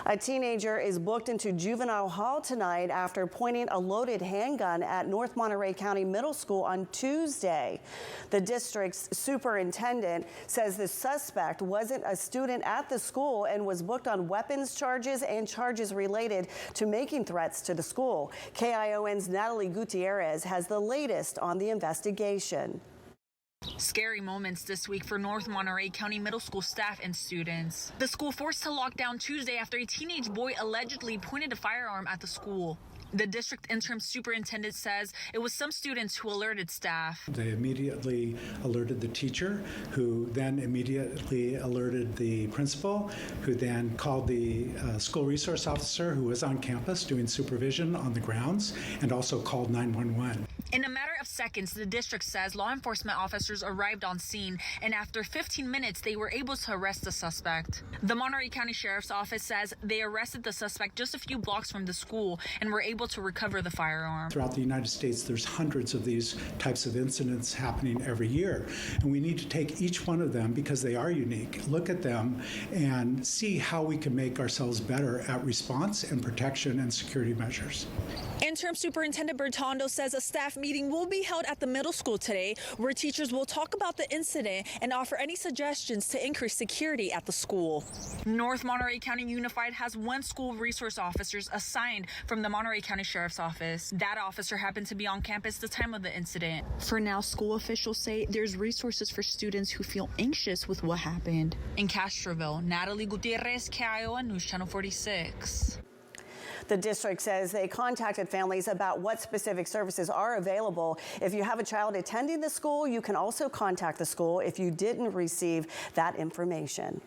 A teenager is booked into juvenile hall tonight after pointing a loaded handgun at North Monterey County Middle School on Tuesday. The district's superintendent says the suspect wasn't a student at the school and was booked on weapons charges and charges related to making threats to the school. KION's Natalie Gutierrez has the latest on the investigation. Scary moments this week for North Monterey County Middle School staff and students. The school forced to lock down Tuesday after a teenage boy allegedly pointed a firearm at the school. The district interim superintendent says it was some students who alerted staff. They immediately alerted the teacher, who then immediately alerted the principal, who then called the school resource officer who was on campus doing supervision on the grounds, and also called 911. In a matter of seconds, the district says law enforcement officers arrived on scene, and after 15 minutes, they were able to arrest the suspect. The Monterey County Sheriff's Office says they arrested the suspect just a few blocks from the school and were able to recover the firearm. Throughout the United States, there's hundreds of these types of incidents happening every year, and we need to take each one of them, because they are unique, look at them and see how we can make ourselves better at response and protection and security measures. Interim Superintendent Bertondo says a staff meeting will be held at the middle school today, where teachers will talk about the incident and offer any suggestions to increase security at the school. North Monterey County Unified has one school resource officer assigned from the Monterey County Sheriff's Office. That officer happened to be on campus the time of the incident. For now, school officials say there's resources for students who feel anxious with what happened. In Castroville, Natalie Gutierrez, KION News Channel 46. The district says they contacted families about what specific services are available. If you have a child attending the school, you can also contact the school if you didn't receive that information.